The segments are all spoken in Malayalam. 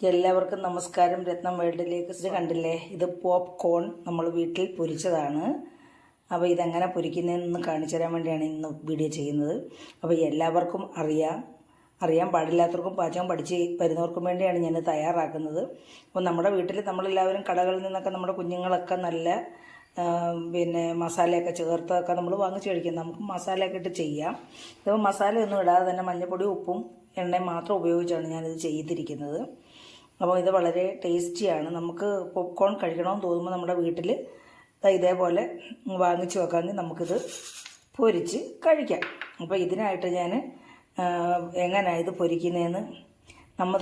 എല്ലാവർക്കും നമസ്കാരം. രത്നം വേൾഡിലേക്ക്. ഇത് കണ്ടില്ലേ, ഇത് പോപ്കോൺ നമ്മൾ വീട്ടിൽ പൊരിച്ചതാണ്. അപ്പോൾ ഇതെങ്ങനെ പൊരിക്കുന്നതെന്ന് കാണിച്ചു തരാൻ വേണ്ടിയാണ് ഇന്ന് വീഡിയോ ചെയ്യുന്നത്. അപ്പോൾ എല്ലാവർക്കും അറിയാൻ പാടില്ലാത്തവർക്കും പാചകം പഠിച്ച് വരുന്നവർക്കും വേണ്ടിയാണ് ഞാൻ തയ്യാറാക്കുന്നത്. അപ്പോൾ നമ്മുടെ വീട്ടിൽ നമ്മളെല്ലാവരും കടകളിൽ നിന്നൊക്കെ നമ്മുടെ കുഞ്ഞുങ്ങളൊക്കെ നല്ല മസാലയൊക്കെ ചേർത്തൊക്കെ നമ്മൾ വാങ്ങിച്ച് കഴിക്കും. നമുക്ക് മസാലയൊക്കെ ഇട്ട് ചെയ്യാം. ഇപ്പോൾ മസാലയൊന്നും ഇടാതെ തന്നെ മഞ്ഞൾപ്പൊടി, ഉപ്പും എണ്ണയും മാത്രം ഉപയോഗിച്ചാണ് ഞാനിത് ചെയ്തിരിക്കുന്നത്. അപ്പോൾ ഇത് വളരെ ടേസ്റ്റിയാണ്. നമുക്ക് പോപ്കോൺ കഴിക്കണമെന്ന് തോന്നുമ്പോൾ നമ്മുടെ വീട്ടിൽ ഇതേപോലെ വാങ്ങിച്ച് വെക്കാമെങ്കിൽ നമുക്കിത് പൊരിച്ച് കഴിക്കാം. അപ്പോൾ ഇതിനായിട്ട് ഞാൻ എങ്ങനെയാണ് ഇത് പൊരിക്കുന്നതെന്ന്, നമ്മൾ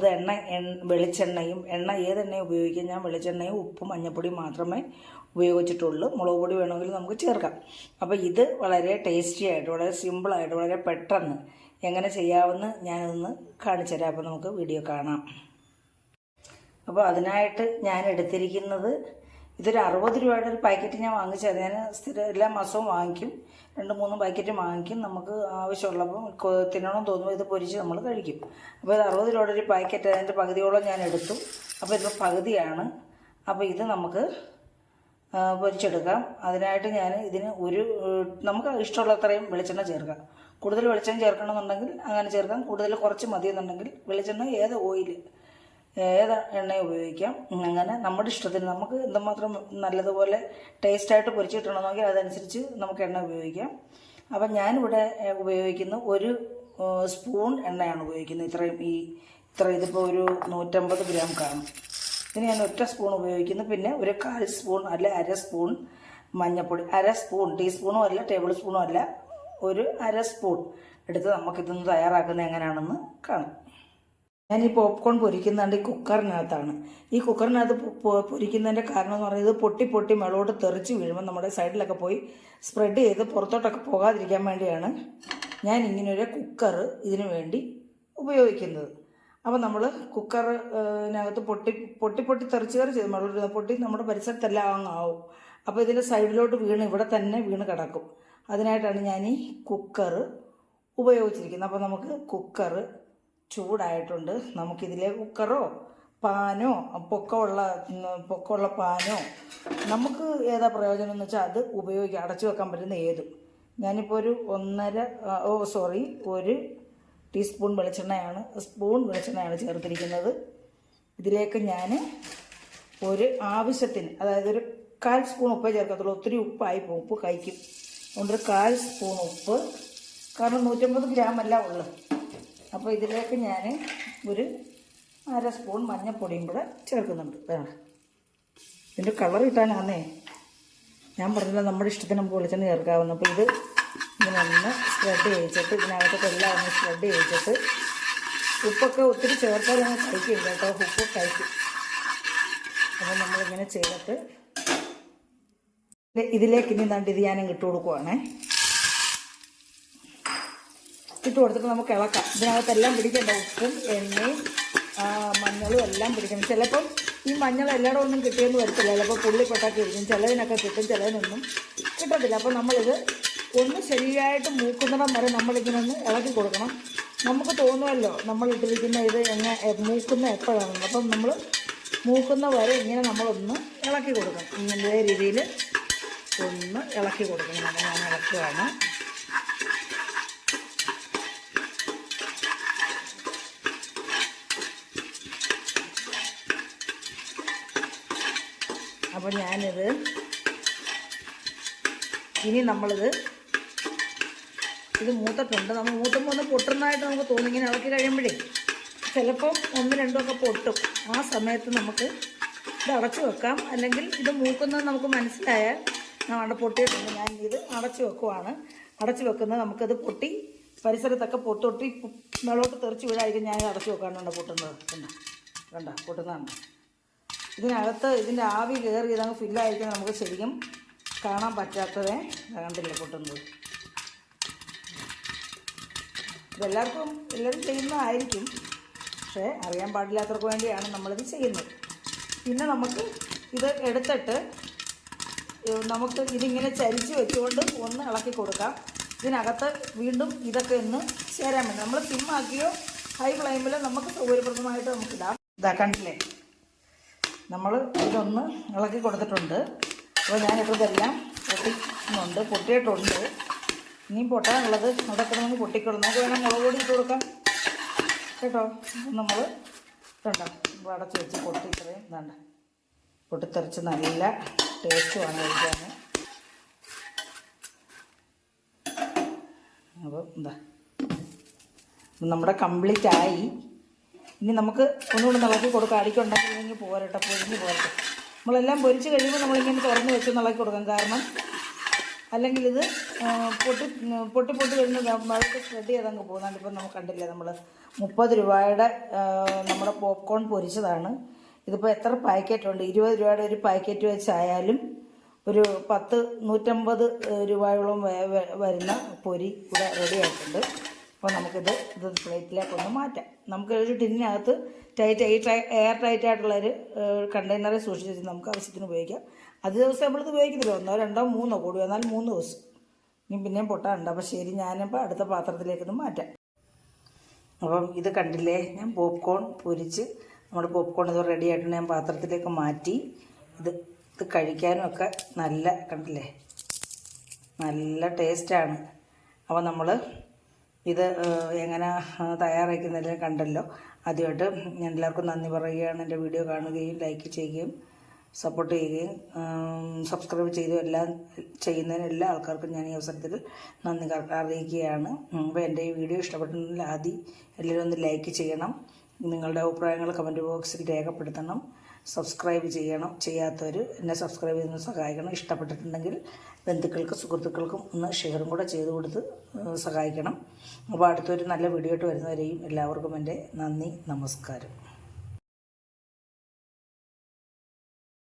വെളിച്ചെണ്ണയും ഏതെണ്ണയും ഉപയോഗിക്കാം. ഞാൻ വെളിച്ചെണ്ണയും ഉപ്പും മഞ്ഞൾപ്പൊടിയും മാത്രമേ ഉപയോഗിച്ചിട്ടുള്ളൂ. മുളക് പൊടി വേണമെങ്കിൽ നമുക്ക് ചേർക്കാം. അപ്പോൾ ഇത് വളരെ ടേസ്റ്റി ആയിട്ട്, വളരെ സിമ്പിളായിട്ട്, വളരെ പെട്ടെന്ന് എങ്ങനെ ചെയ്യാമെന്ന് ഞാനൊന്ന് കാണിച്ചു തരാം. അപ്പോൾ നമുക്ക് വീഡിയോ കാണാം. അപ്പോൾ അതിനായിട്ട് ഞാൻ എടുത്തിരിക്കുന്നത് ഇതൊരു 60 രൂപയുടെ ഒരു പാക്കറ്റ് ഞാൻ വാങ്ങിച്ചത്. ഞാൻ സ്ഥിരം എല്ലാ മാസവും വാങ്ങിക്കും, 2-3 പാക്കറ്റ് വാങ്ങിക്കും. നമുക്ക് ആവശ്യമുള്ളപ്പോൾ തിന്നണം തോന്നുമ്പോൾ ഇത് പൊരിച്ച് നമ്മൾ കഴിക്കും. അപ്പോൾ ഇത് 60 രൂപയുടെ ഒരു പാക്കറ്റ്, അതിൻ്റെ പകുതിയോളം ഞാൻ എടുത്തു. അപ്പോൾ ഇത് പകുതിയാണ്. അപ്പോൾ ഇത് നമുക്ക് പൊരിച്ചെടുക്കാം. അതിനായിട്ട് ഞാൻ ഇതിന് നമുക്ക് ഇഷ്ടമുള്ളത്രയും വെളിച്ചെണ്ണ ചേർക്കാം. കൂടുതൽ വെളിച്ചെണ്ണ ചേർക്കണമെന്നുണ്ടെങ്കിൽ അങ്ങനെ ചേർക്കാം, കൂടുതൽ കുറച്ച് മതിയെന്നുണ്ടെങ്കിൽ വെളിച്ചെണ്ണ ഏത് എണ്ണയും ഉപയോഗിക്കാം. അങ്ങനെ നമ്മുടെ ഇഷ്ടത്തിന് നമുക്ക് എന്തുമാത്രം നല്ലതുപോലെ ടേസ്റ്റായിട്ട് പൊരിച്ച് കിട്ടണമെങ്കിൽ അതനുസരിച്ച് നമുക്ക് എണ്ണ ഉപയോഗിക്കാം. അപ്പം ഞാനിവിടെ ഉപയോഗിക്കുന്ന 1 സ്പൂൺ എണ്ണയാണ് ഉപയോഗിക്കുന്നത്. ഇതിപ്പോൾ ഒരു 150 ഗ്രാം കാണും. ഇതിന് ഞാൻ 1 സ്പൂൺ ഉപയോഗിക്കുന്നു. പിന്നെ ഒരു 1/4 സ്പൂൺ അല്ലെ 1/2 സ്പൂൺ മഞ്ഞൾപ്പൊടി, 1/2 സ്പൂൺ, ടീസ്പൂണും അല്ല ടേബിൾ സ്പൂണും അല്ല, ഒരു 1/2 സ്പൂൺ എടുത്ത് നമുക്കിതൊന്ന് തയ്യാറാക്കുന്നത് എങ്ങനെയാണെന്ന് കാണാം. ഞാൻ ഈ പോപ്കോൺ പൊരിക്കുന്നുണ്ട് ഈ കുക്കറിനകത്താണ്. ഈ കുക്കറിനകത്ത് പൊരിക്കുന്നതിൻ്റെ കാരണം എന്ന് പറയുന്നത് പൊട്ടി മേളോട്ട് തെറിച്ച് വീഴുമ്പോൾ നമ്മുടെ സൈഡിലൊക്കെ പോയി സ്പ്രെഡ് ചെയ്ത് പുറത്തോട്ടൊക്കെ പോകാതിരിക്കാൻ വേണ്ടിയാണ് ഞാൻ ഇങ്ങനൊരു കുക്കർ ഇതിനു വേണ്ടി ഉപയോഗിക്കുന്നത്. അപ്പോൾ നമ്മൾ കുക്കറിനകത്ത് പൊട്ടി തെറിച്ച് മേളോട്ട് പൊട്ടി നമ്മുടെ പരിസരത്തെല്ലാം അങ്ങാവും. അപ്പോൾ ഇതിൻ്റെ സൈഡിലോട്ട് ഇവിടെ തന്നെ വീണ് കിടക്കും. അതിനായിട്ടാണ് ഞാൻ ഈ കുക്കർ ഉപയോഗിച്ചിരിക്കുന്നത്. അപ്പോൾ നമുക്ക് കുക്കർ ചൂടായിട്ടുണ്ട്. നമുക്കിതിലെ കുക്കറോ പാനോ പൊക്കമുള്ള പാനോ നമുക്ക് ഏതാ പ്രയോജനം എന്ന് വെച്ചാൽ അത് ഉപയോഗിക്കാം. അടച്ചു വെക്കാൻ പറ്റുന്ന ഏതും. ഞാനിപ്പോൾ ഒരു 1 ടീസ്പൂൺ വെളിച്ചെണ്ണയാണ് ചേർത്തിരിക്കുന്നത്. ഇതിലേക്ക് ഞാൻ ആവശ്യത്തിന്, അതായത് ഒരു 1/4 സ്പൂൺ ഉപ്പേ ചേർക്കത്തുള്ളൂ. ഒത്തിരി ഉപ്പായി പോകും, ഉപ്പ് കഴിക്കും. അതുകൊണ്ട് 1/4 സ്പൂൺ ഉപ്പ്, കാരണം 150 ഗ്രാം അല്ല ഉള്ളു. അപ്പോൾ ഇതിലേക്ക് ഞാൻ ഒരു 1/2 സ്പൂൺ മഞ്ഞൾപ്പൊടിയും കൂടെ ചേർക്കുന്നുണ്ട്. ഇതിൻ്റെ കളർ കിട്ടാനാന്നേ ഞാൻ പറഞ്ഞില്ല, നമ്മുടെ ഇഷ്ടത്തിന് നമുക്ക് വെളിച്ചെണ്ണ ചേർക്കാവുന്ന. അപ്പോൾ ഇത് ഇങ്ങനെ ഒന്ന് സ്പ്രെഡ് ചെയ്യിച്ചിട്ട്, ഇതിനകത്തൊക്കെ എല്ലാം ഒന്ന് സ്പ്രെഡ് ചെയ്യിച്ചിട്ട്, ഉപ്പൊക്കെ ഒത്തിരി ചേർത്താൽ നമ്മൾ കഴിക്കും കേട്ടോ, ഉപ്പ് കഴിക്കും. അപ്പോൾ നമ്മളിങ്ങനെ ചെയ്തിട്ട് ഇതിലേക്ക് ഇനി ഇത് ഞാനും ഇട്ട് കൊടുക്കുവാണേ. ഇട്ട് കൊടുത്തിട്ട് നമുക്ക് ഇളക്കാം. ഇതിനകത്തെല്ലാം പിടിക്കേണ്ട, ഉപ്പും എണ്ണയും മഞ്ഞളും എല്ലാം പിടിക്കണം. ചിലപ്പം ഈ മഞ്ഞൾ എല്ലായിടം ഒന്നും കിട്ടിയെന്ന് വരത്തില്ല, ചിലപ്പോൾ പുള്ളിപ്പെട്ടാക്കി ഇരിക്കും, ചിലതിനൊക്കെ കിട്ടും, ചിലതിനൊന്നും കിട്ടത്തില്ല. അപ്പോൾ നമ്മളിത് ഒന്ന് ശരിയായിട്ട് മൂക്കുന്നിടം വരെ നമ്മളിങ്ങനെ ഒന്ന് ഇളക്കി കൊടുക്കണം. നമുക്ക് തോന്നുമല്ലോ നമ്മളിട്ടിരിക്കുന്ന ഇത് മൂക്കുന്ന എപ്പോഴാണെന്ന്. അപ്പം നമ്മൾ മൂക്കുന്ന വരെ ഇങ്ങനെ നമ്മളൊന്ന് ഇളക്കി കൊടുക്കണം. ഇങ്ങനെ രീതിയിൽ ഒന്ന് ഇളക്കി കൊടുക്കണം. ഞാൻ ഇളക്കുകയാണ്. അപ്പോൾ ഞാനിത് ഇനി ഇത് മൂത്തിട്ടുണ്ട്. നമ്മൾ മൂത്തുമ്പോൾ ഒന്ന് പൊട്ടുന്നതായിട്ട് നമുക്ക് തോന്നും. ഇങ്ങനെ ഇളക്കി കഴിയുമ്പോഴേ ചിലപ്പം 1-2 ഒക്കെ പൊട്ടും. ആ സമയത്ത് നമുക്ക് ഇത് അടച്ചു വെക്കാം. അല്ലെങ്കിൽ ഇത് മൂക്കുന്നത് നമുക്ക് മനസ്സിലായാൽ അവിടെ പൊട്ടിയിട്ടുണ്ട്. ഞാൻ ഇത് അടച്ചു വെക്കുവാണ്. അടച്ചു വെക്കുന്നത് നമുക്കത് പൊട്ടി പരിസരത്തൊക്കെ പൊട്ടി മേളോട്ട് തെറിച്ച് വീഴായിരിക്കും. ഞാൻ അടച്ചു വെക്കാനുണ്ട്. പൊട്ടുന്നതാണ്. ഇതിനകത്ത് ഇതിൻ്റെ ആവി കയറി ഇതങ്ങ് ഫില്ലായിരിക്കും നമുക്ക് ശരിക്കും കാണാൻ പറ്റാത്തത്. കണ്ടില്ല പൊട്ടുന്നത്. എല്ലാവരും ചെയ്യുന്നതായിരിക്കും, പക്ഷേ അറിയാൻ പാടില്ലാത്തവർക്ക് വേണ്ടിയാണ് നമ്മളിത് ചെയ്യുന്നത്. പിന്നെ നമുക്ക് ഇത് എടുത്തിട്ട് നമുക്ക് ഇതിങ്ങനെ ചരിച്ച് വെച്ചുകൊണ്ട് ഒന്ന് ഇളക്കി കൊടുക്കാം. ഇതിനകത്ത് വീണ്ടും ഇതൊക്കെ ഒന്ന് ചേരാൻ വേണ്ടി നമ്മൾ സിമ്മാക്കിയോ ഹൈ ഫ്ലെയിമിലോ നമുക്ക് സൗകര്യപ്രദമായിട്ട് നമുക്കിടാം. ഇതാ കണ്ടില്ലേ, നമ്മൾ ഇതൊന്ന് ഇളക്കി കൊടുത്തിട്ടുണ്ട്. അപ്പോൾ ഞാനിപ്പോൾ ഇതെല്ലാം പൊട്ടിയിട്ടുണ്ട്. ഇനിയും പൊട്ടാനുള്ളത് അവിടെ കിടന്ന് പൊട്ടിക്കൊള്ളു. നമുക്ക് വേണം മുളക് പൊടി ഇട്ട് കൊടുക്കാം കേട്ടോ. നമ്മൾ ഇതുണ്ടോ അടച്ച് വെച്ച് ഇത്രയും ഇതാണ്ട് പൊട്ടിത്തെറിച്ച് നല്ല ടേസ്റ്റുമാണ് കഴിക്കാൻ. അപ്പോൾ എന്താ നമ്മുടെ കംപ്ലീറ്റ് ആയി. ഇനി നമുക്ക് ഒന്നുകൂടെ ഇളക്കി കൊടുക്കാം. അടിക്കുണ്ടാക്കില്ലെങ്കിൽ പോരട്ടെ, പൊരിഞ്ഞ് പോരട്ടെ. നമ്മളെല്ലാം പൊരിച്ച് കഴിയുമ്പോൾ നമ്മളിങ്ങനെ തുറന്ന് വെച്ച് ഇളക്കി കൊടുക്കാം. കാരണം അല്ലെങ്കിൽ ഇത് പൊട്ടി വരുന്ന വെള്ളത്തിൽ സ്പ്രെഡ് ചെയ്തങ്ങ് പോകുന്നുണ്ട്. ഇപ്പം നമുക്ക് കണ്ടില്ലേ, നമ്മൾ 30 രൂപയുടെ നമ്മുടെ പോപ്കോൺ പൊരിച്ചതാണ്. ഇതിപ്പോൾ എത്ര പാക്കറ്റുണ്ട്? 20 രൂപയുടെ ഒരു പാക്കറ്റ് വെച്ചായാലും ഒരു 150 രൂപയോളം വരുന്ന പൊരി ഇവിടെ റെഡി ആയിട്ടുണ്ട്. അപ്പോൾ നമുക്കിത് പ്ലേറ്റിലേക്കൊന്ന് മാറ്റാം. നമുക്ക് ഒരു ടിന്നിനകത്ത് എയർ ടൈറ്റ് ആയിട്ടുള്ളൊരു കണ്ടെയ്നറെ സൂക്ഷിച്ച് വെച്ച് നമുക്ക് ആവശ്യത്തിന് ഉപയോഗിക്കാം. ദിവസം നമ്മളിത് ഉപയോഗിക്കുന്നില്ല, 1, 2, 3 കൂടി വന്നാൽ 3 ദിവസം. ഇനി പിന്നെയും പൊട്ടാറുണ്ട്. അപ്പോൾ ശരി, ഞാനിപ്പോൾ അടുത്ത പാത്രത്തിലേക്കൊന്ന് മാറ്റാം. അപ്പം ഇത് കണ്ടില്ലേ, ഞാൻ പോപ്കോൺ പൊരിച്ച് നമ്മുടെ പോപ്കോൺ ഇത് റെഡി ആയിട്ടുണ്ട്. ഞാൻ പാത്രത്തിലേക്ക് മാറ്റി. ഇത് കഴിക്കാനും ഒക്കെ നല്ല കണ്ടില്ലേ, നല്ല ടേസ്റ്റാണ്. അപ്പോൾ നമ്മൾ ഇത് എങ്ങനെ തയ്യാറാക്കുന്നതെല്ലാം കണ്ടല്ലോ. ആദ്യമായിട്ട് ഞാൻ എല്ലാവർക്കും നന്ദി പറയുകയാണ്. എൻ്റെ വീഡിയോ കാണുകയും ലൈക്ക് ചെയ്യുകയും സപ്പോർട്ട് ചെയ്യുകയും സബ്സ്ക്രൈബ് ചെയ്യുന്നതിന് എല്ലാ ആൾക്കാർക്കും ഞാൻ ഈ അവസരത്തിൽ നന്ദി അറിയിക്കുകയാണ്. അപ്പോൾ എൻ്റെ ഈ വീഡിയോ ഇഷ്ടപ്പെട്ടിട്ടുണ്ടെങ്കിൽ ആദ്യം എല്ലാവരും ഒന്ന് ലൈക്ക് ചെയ്യണം. നിങ്ങളുടെ അഭിപ്രായങ്ങൾ കമൻറ്റ് ബോക്സിൽ രേഖപ്പെടുത്തണം. സബ്സ്ക്രൈബ് ചെയ്യണം. ചെയ്യാത്തവർ എന്നെ സബ്സ്ക്രൈബ് ചെയ്യുന്ന സഹായിക്കണം. ഇഷ്ടപ്പെട്ടിട്ടുണ്ടെങ്കിൽ ബന്ധുക്കൾക്കും സുഹൃത്തുക്കൾക്കും ഒന്ന് ഷെയറും കൂടെ ചെയ്ത് കൊടുത്ത് സഹായിക്കണം. അപ്പോൾ അടുത്തൊരു നല്ല വീഡിയോ ആയിട്ട് വരുന്നവരെയും എല്ലാവർക്കും എൻ്റെ നന്ദി, നമസ്കാരം.